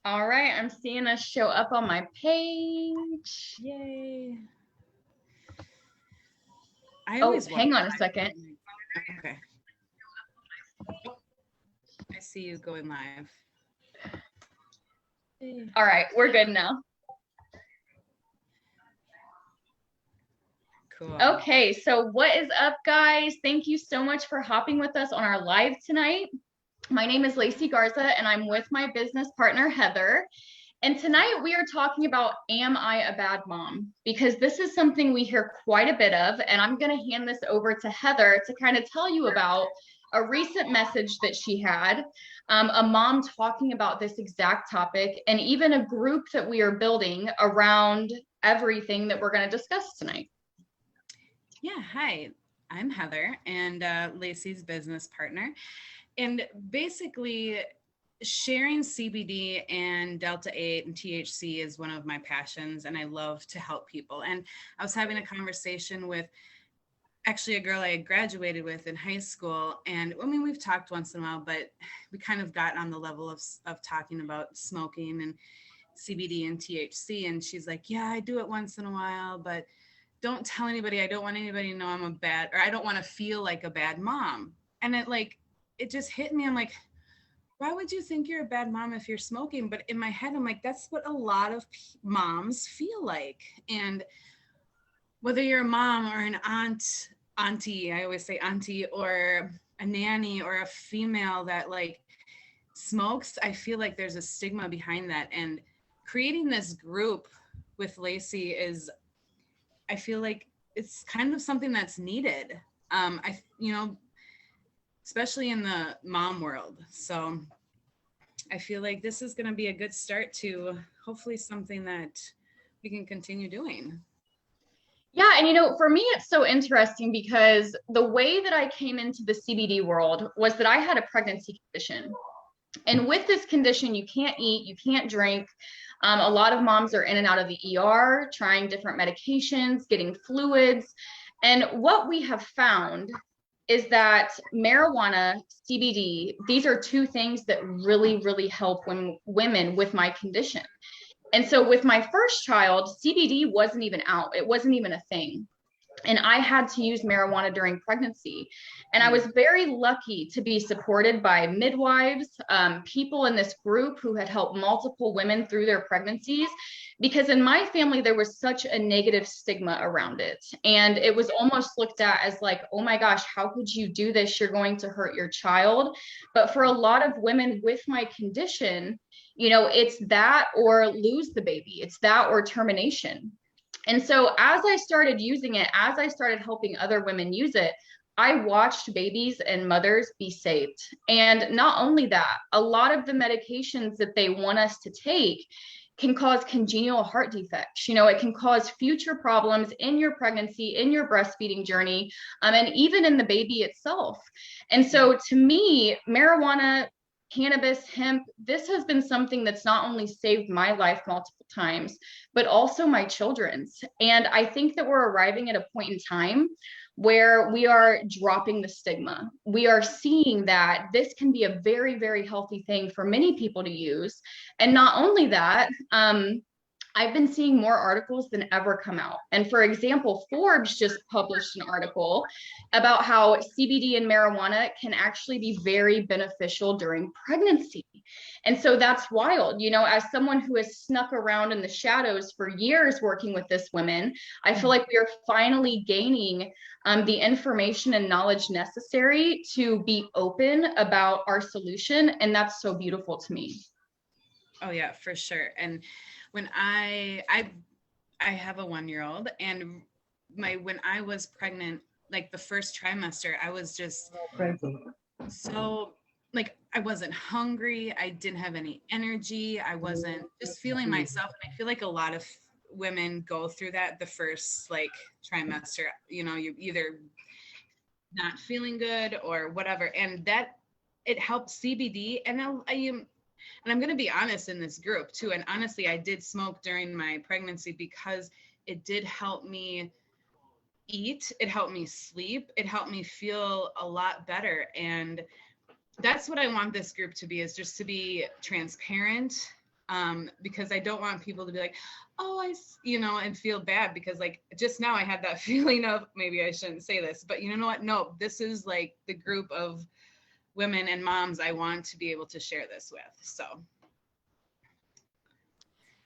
All right, I'm seeing us show up on my page. Yay. I Oh, always wonder. hang on a second. Okay. I see you going live. Hey. All right, we're good now. Cool. Okay, so what is up, guys? Thank you so much for hopping with us on our live tonight. My name is Lacy Garza, and I'm with my business partner, Heather. And tonight we are talking about, am I a bad mom? Because this is something we hear quite a bit of, and I'm going to hand this over to Heather to kind of tell you about a recent message that she had, a mom talking about this exact topic, and even a group that we are building around everything that we're going to discuss tonight. Yeah, hi. I'm Heather and Lacy's business partner. And basically, sharing CBD and Delta 8 and THC is one of my passions, and I love to help people. And I was having a conversation with actually a girl I had graduated with in high school. And I mean, we've talked once in a while, but we kind of got on the level of talking about smoking and CBD and THC. And she's like, yeah, I do it once in a while, but don't tell anybody. I don't want anybody to know I'm a bad, or I don't want to feel like a bad mom. And it just hit me. I'm like, why would you think you're a bad mom if you're smoking? But in my head, I'm like, that's what a lot of moms feel like. And whether you're a mom or an auntie, I always say auntie, or a nanny or a female that like smokes, I feel like there's a stigma behind that. And creating this group with Lacy is, I feel like it's kind of something that's needed. Especially in the mom world. So I feel like this is going to be a good start to hopefully something that we can continue doing. Yeah, and for me, it's so interesting because the way that I came into the CBD world was that I had a pregnancy condition. And with this condition, you can't eat, you can't drink. A lot of moms are in and out of the ER, trying different medications, getting fluids. And what we have found is that marijuana, CBD, these are two things that really, really help women with my condition. And so with my first child, CBD wasn't even out, it wasn't even a thing. And I had to use marijuana during pregnancy. And I was very lucky to be supported by midwives, people in this group who had helped multiple women through their pregnancies. Because in my family, there was such a negative stigma around it. And it was almost looked at as like, oh my gosh, how could you do this? You're going to hurt your child. But for a lot of women with my condition, it's that or lose the baby, it's that or termination. And so as I started using it, as I started helping other women use it, I watched babies and mothers be saved. And not only that, a lot of the medications that they want us to take can cause congenital heart defects. It can cause future problems in your pregnancy, in your breastfeeding journey, and even in the baby itself. And so to me, marijuana, cannabis, hemp, this has been something that's not only saved my life multiple times, but also my children's. And I think that we're arriving at a point in time where we are dropping the stigma. We are seeing that this can be a very, very healthy thing for many people to use. And not only that, I've been seeing more articles than ever come out. And for example, Forbes just published an article about how CBD and marijuana can actually be very beneficial during pregnancy. And so that's wild. As someone who has snuck around in the shadows for years working with this women, I feel like we are finally gaining the information and knowledge necessary to be open about our solution. And that's so beautiful to me. Oh yeah, for sure. And when I have a 1-year-old, and when I was pregnant, like the first trimester, I was just so like I wasn't hungry, I didn't have any energy, I wasn't just feeling myself. And I feel like a lot of women go through that the first like trimester. You're either not feeling good or whatever, and that it helps CBD. And I'm going to be honest in this group too. And honestly, I did smoke during my pregnancy because it did help me eat. It helped me sleep. It helped me feel a lot better. And that's what I want this group to be, is just to be transparent because I don't want people to be like, oh, and feel bad, because like just now I had that feeling of maybe I shouldn't say this, but you know what? No, this is like the group of women and moms I want to be able to share this with. So.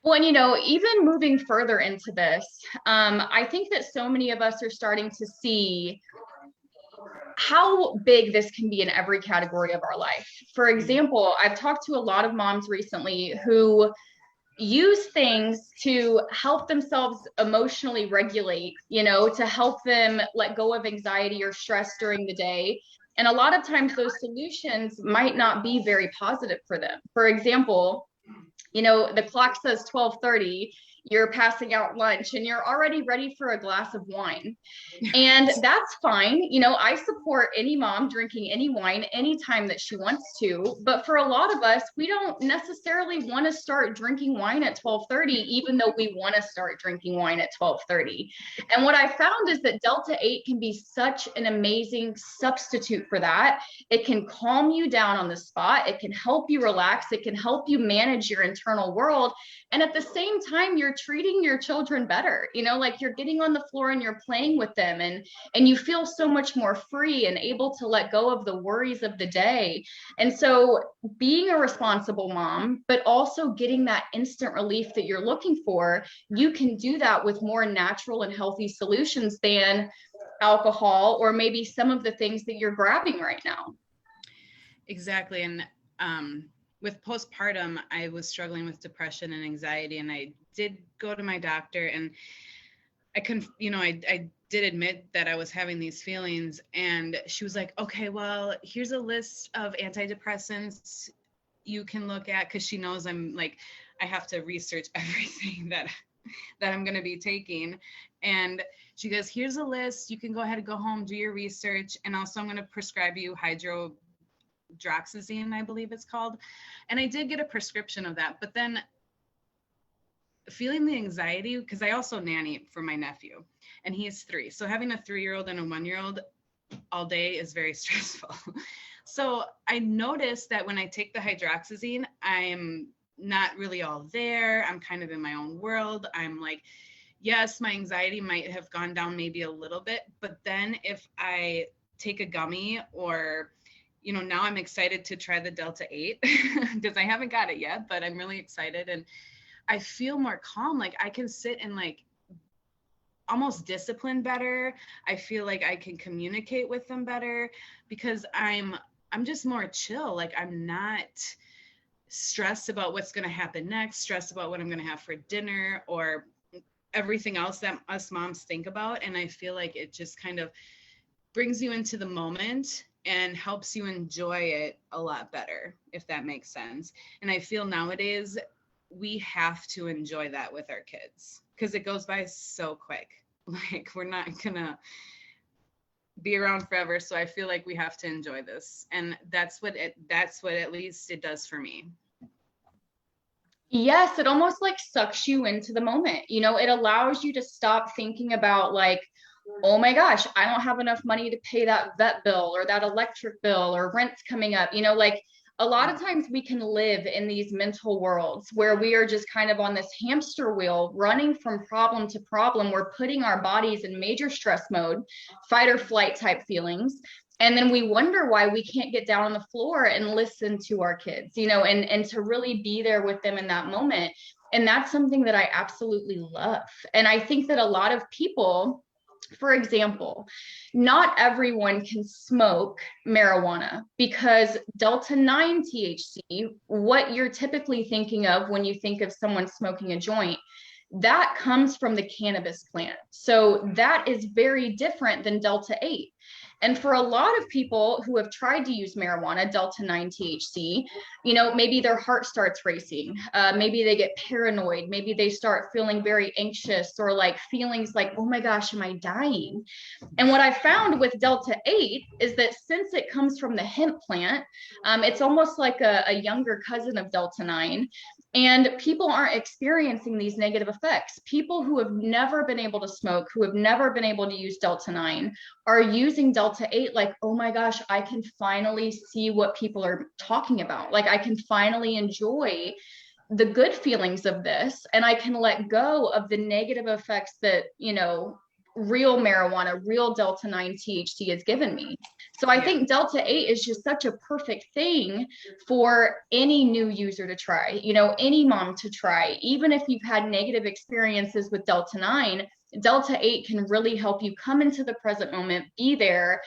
Well, and even moving further into this, I think that so many of us are starting to see how big this can be in every category of our life. For example, I've talked to a lot of moms recently who use things to help themselves emotionally regulate, to help them let go of anxiety or stress during the day. And a lot of times those solutions might not be very positive for them. For example, the clock says 12:30, you're passing out lunch and you're already ready for a glass of wine. And that's fine. I support any mom drinking any wine anytime that she wants to. But for a lot of us, we don't necessarily want to start drinking wine at 12:30, even though we want to start drinking wine at 12:30. And what I found is that Delta 8 can be such an amazing substitute for that. It can calm you down on the spot. It can help you relax. It can help you manage your internal world. And at the same time, you're treating your children better. Like you're getting on the floor and you're playing with them, and you feel so much more free and able to let go of the worries of the day. And so being a responsible mom, but also getting that instant relief that you're looking for, you can do that with more natural and healthy solutions than alcohol or maybe some of the things that you're grabbing right now. Exactly. And with postpartum, I was struggling with depression and anxiety, and I did go to my doctor, and I did admit that I was having these feelings, and she was like, okay, well, here's a list of antidepressants you can look at, because she knows I'm like, I have to research everything that I'm going to be taking. And she goes, here's a list. You can go ahead and go home, do your research. And also I'm going to prescribe you hydroxyzine, I believe it's called. And I did get a prescription of that. But then feeling the anxiety, because I also nanny for my nephew, and he's 3. So having a 3-year-old and a 1-year-old all day is very stressful. So I noticed that when I take the hydroxyzine, I'm not really all there. I'm kind of in my own world. I'm like, yes, my anxiety might have gone down maybe a little bit, but then if I take a gummy, or now I'm excited to try the Delta 8 because I haven't got it yet, but I'm really excited, and I feel more calm. Like I can sit and like almost discipline better. I feel like I can communicate with them better because I'm just more chill. Like I'm not stressed about what's going to happen next, stressed about what I'm going to have for dinner, or everything else that us moms think about. And I feel like it just kind of brings you into the moment and helps you enjoy it a lot better, if that makes sense. And I feel nowadays we have to enjoy that with our kids because it goes by so quick. Like we're not gonna be around forever. So I feel like we have to enjoy this. And that's what at least it does for me. Yes, it almost like sucks you into the moment. It allows you to stop thinking about like, oh my gosh, I don't have enough money to pay that vet bill or that electric bill or rent's coming up. Like a lot of times we can live in these mental worlds where we are just kind of on this hamster wheel running from problem to problem. We're putting our bodies in major stress mode, fight or flight type feelings. And then we wonder why we can't get down on the floor and listen to our kids, and to really be there with them in that moment. And that's something that I absolutely love. And I think that a lot of people, for example, not everyone can smoke marijuana because Delta 9 THC, what you're typically thinking of when you think of someone smoking a joint, that comes from the cannabis plant. So that is very different than Delta 8. And for a lot of people who have tried to use marijuana, Delta 9 THC, maybe their heart starts racing. Maybe they get paranoid. Maybe they start feeling very anxious or like feelings like, oh my gosh, am I dying? And what I found with Delta 8 is that since it comes from the hemp plant, it's almost like a younger cousin of Delta 9. And people aren't experiencing these negative effects. People who have never been able to smoke, who have never been able to use Delta 9, are using Delta 8 like, oh my gosh, I can finally see what people are talking about. Like I can finally enjoy the good feelings of this, and I can let go of the negative effects that, real marijuana, real Delta 9 THC has given me. So I think Delta 8 is just such a perfect thing for any new user to try, any mom to try. Even if you've had negative experiences with Delta 9, Delta 8 can really help you come into the present moment, be there,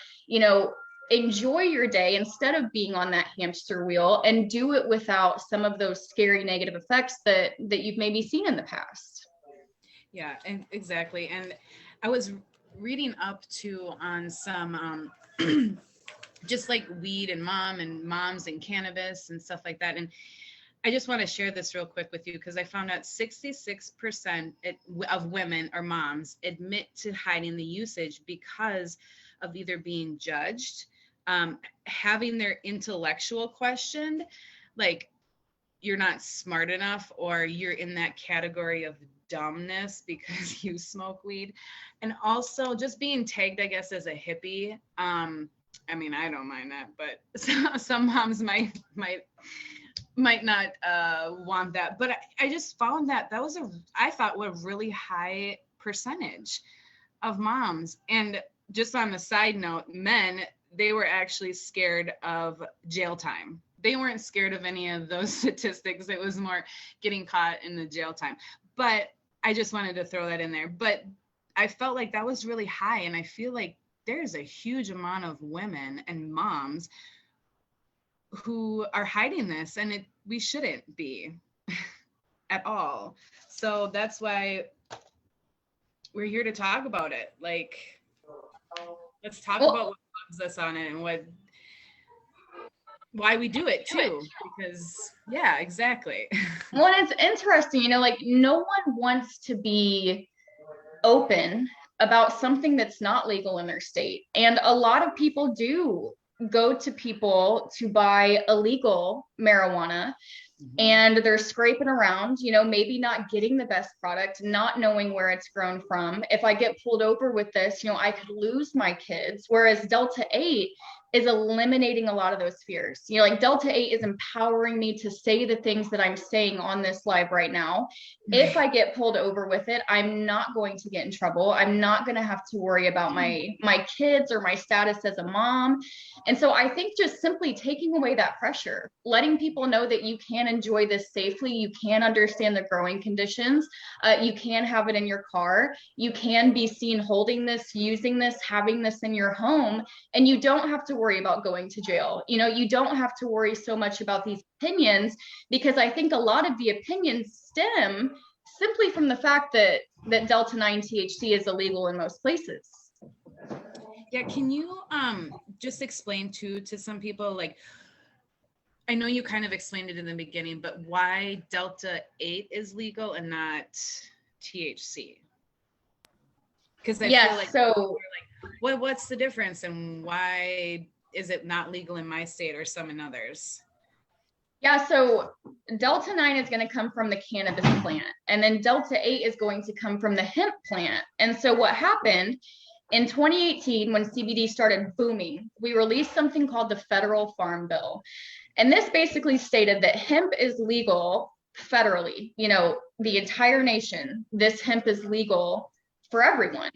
enjoy your day instead of being on that hamster wheel, and do it without some of those scary negative effects that you've maybe seen in the past. Yeah, and exactly. And I was reading up too on some just like weed and moms and cannabis and stuff like that. And I just want to share this real quick with you because I found out 66% of women or moms admit to hiding the usage because of either being judged, having their intellectual questioned, like you're not smart enough, or you're in that category of dumbness because you smoke weed, and also just being tagged, I guess, as a hippie. I mean, I don't mind that, but some moms might not want that. But I just found that was I thought a really high percentage of moms. And just on the side note, men, they were actually scared of jail time. They weren't scared of any of those statistics. It was more getting caught in the jail time. But I just wanted to throw that in there. But I felt like that was really high. And I feel like there's a huge amount of women and moms who are hiding this, and we shouldn't be at all. So that's why we're here to talk about it. Like, let's talk about what loves us on it and why we do it too. Because yeah, exactly. Well, it's interesting, like no one wants to be open about something that's not legal in their state. And a lot of people do go to people to buy illegal marijuana, and they're scraping around, maybe not getting the best product, not knowing where it's grown from. If I get pulled over with this, I could lose my kids. Whereas Delta 8 is eliminating a lot of those fears. Like Delta 8 is empowering me to say the things that I'm saying on this live right now. If I get pulled over with it, I'm not going to get in trouble. I'm not going to have to worry about my kids or my status as a mom. And so I think just simply taking away that pressure, letting people know that you can enjoy this safely, you can understand the growing conditions, you can have it in your car, you can be seen holding this, using this, having this in your home, and you don't have to worry about going to jail. You don't have to worry so much about these opinions, because I think a lot of the opinions stem simply from the fact that Delta 9 THC is illegal in most places. Yeah, can you just explain to some people, like, I know you kind of explained it in the beginning, but why Delta 8 is legal and not THC? Because I feel like so what's the difference, and why is it not legal in my state or some in others? Yeah, so Delta 9 is going to come from the cannabis plant, and then Delta 8 is going to come from the hemp plant. And so what happened in 2018, when CBD started booming, we released something called the Federal Farm Bill. And this basically stated that hemp is legal federally, the entire nation. This hemp is legal for everyone.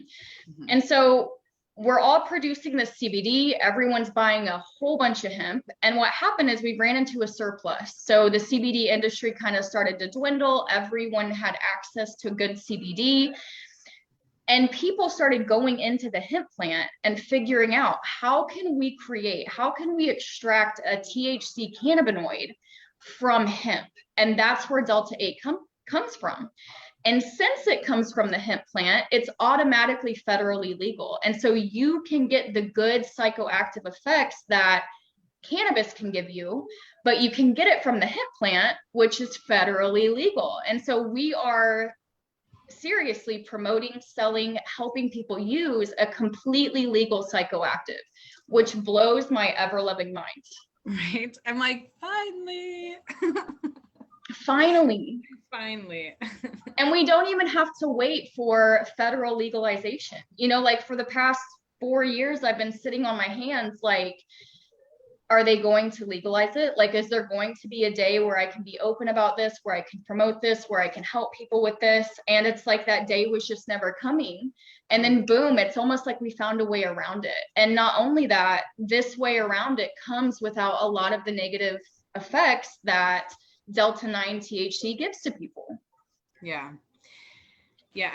And so we're all producing this CBD. Everyone's buying a whole bunch of hemp. And what happened is we ran into a surplus. So the CBD industry kind of started to dwindle. Everyone had access to good CBD. And people started going into the hemp plant and figuring out, how can we extract a THC cannabinoid from hemp? And that's where Delta 8 comes from. And since it comes from the hemp plant, it's automatically federally legal. And so you can get the good psychoactive effects that cannabis can give you, but you can get it from the hemp plant, which is federally legal. And so we are seriously promoting, selling, helping people use a completely legal psychoactive, which blows my ever-loving mind. Right? I'm like, finally. Finally. And we don't even have to wait for federal legalization. Like for the past 4 years, I've been sitting on my hands, like, are they going to legalize it? Like, is there going to be a day where I can be open about this, where I can promote this, where I can help people with this? And it's like that day was just never coming. And then boom, it's almost like we found a way around it. And not only that, this way around it comes without a lot of the negative effects that Delta 9 THC gives to people. Yeah. Yeah,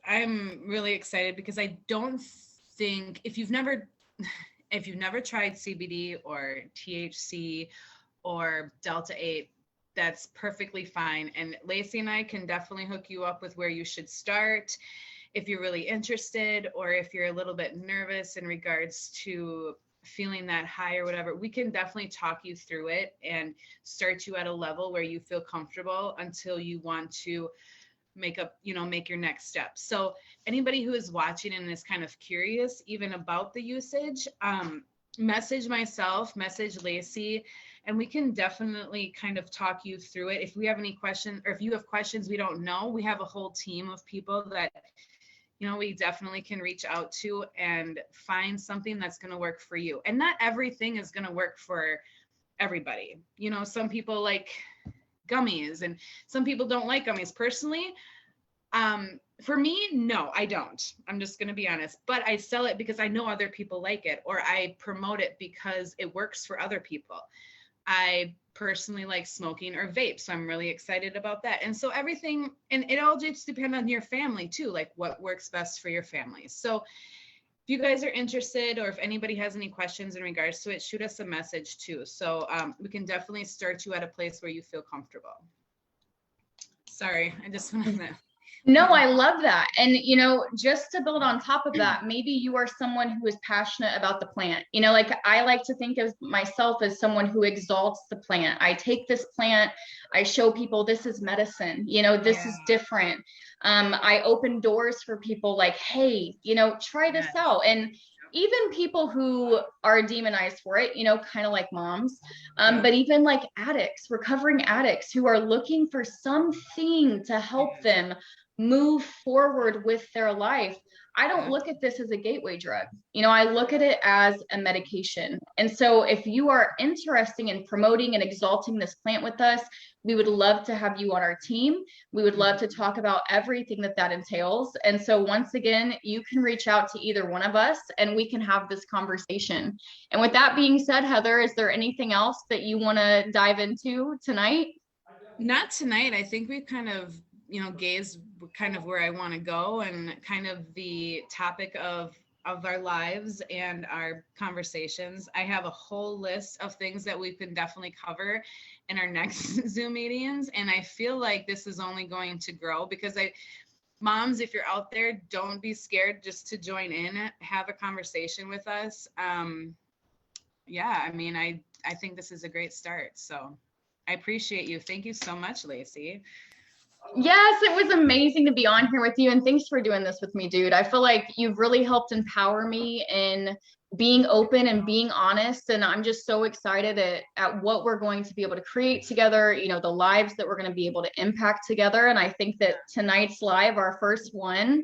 I'm really excited because I don't think if you've never tried CBD or THC or Delta 8, that's perfectly fine. And Lacy and I can definitely hook you up with where you should start if you're really interested, or if you're a little bit nervous in regards to feeling that high or whatever. We can definitely talk you through it and start you at a level where you feel comfortable until you want to make your next step. So anybody who is watching and is kind of curious even about the usage, message myself, message Lacy, and we can definitely kind of talk you through it. If we have any questions, or if you have questions we don't know, we have a whole team of people that we definitely can reach out to and find something that's going to work for you. And not everything is going to work for everybody. Some people like gummies and some people don't like gummies. Personally, for me, no, I don't. I'm just going to be honest, but I sell it because I know other people like it, or I promote it because it works for other people. I personally like smoking or vape, so I'm really excited about that. And so everything, and it all just depends on your family too, like what works best for your family. So if you guys are interested, or if anybody has any questions in regards to it, shoot us a message too. So we can definitely start you at a place where you feel comfortable. Sorry, I just wanted to. No, I love that. And, just to build on top of that, maybe you are someone who is passionate about the plant. Like I like to think of myself as someone who exalts the plant. I take this plant, I show people this is medicine, this is different. I open doors for people like, hey, try this out. And even people who are demonized for it, kind of like moms, but even like addicts, recovering addicts who are looking for something to help them move forward with their life. I don't look at this as a gateway drug. I look at it as a medication. And so if you are interested in promoting and exalting this plant with us, we would love to have you on our team. We would love to talk about everything that entails. And so once again, you can reach out to either one of us and we can have this conversation. And with that being said, Heather, is there anything else that you want to dive into tonight? Not tonight. I think we've kind of gaze kind of where I want to go, and kind of the topic of our lives and our conversations. I have a whole list of things that we can definitely cover in our next Zoom meetings. And I feel like this is only going to grow because moms, if you're out there, don't be scared just to join in, have a conversation with us. I think this is a great start. So I appreciate you. Thank you so much, Lacy. Yes, it was amazing to be on here with you. And thanks for doing this with me, dude. I feel like you've really helped empower me in being open and being honest. And I'm just so excited at what we're going to be able to create together, the lives that we're going to be able to impact together. And I think that tonight's live, our first one,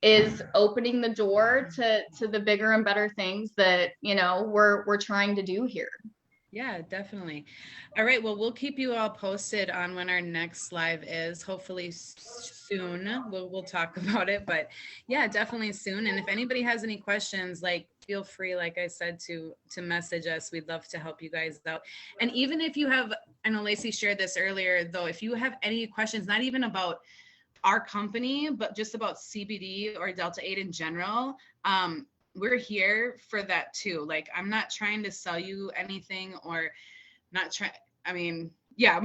is opening the door to the bigger and better things that, we're trying to do here. Yeah, definitely. All right. Well, we'll keep you all posted on when our next live is. Hopefully soon. We'll talk about it, but yeah, definitely soon. And if anybody has any questions, feel free, like I said, to message us. We'd love to help you guys out. And even if you have, I know Lacy shared this earlier, though, if you have any questions, not even about our company, but just about CBD or Delta 8 in general, we're here for that too. I'm not trying to sell you anything, or we're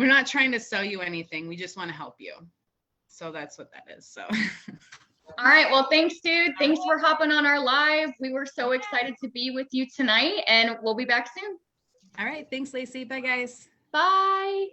not trying to sell you anything. We just want to help you. So that's what that is. So. All right. Well, thanks, dude. Thanks for hopping on our live. We were so excited to be with you tonight, and we'll be back soon. All right. Thanks, Lacy. Bye, guys. Bye.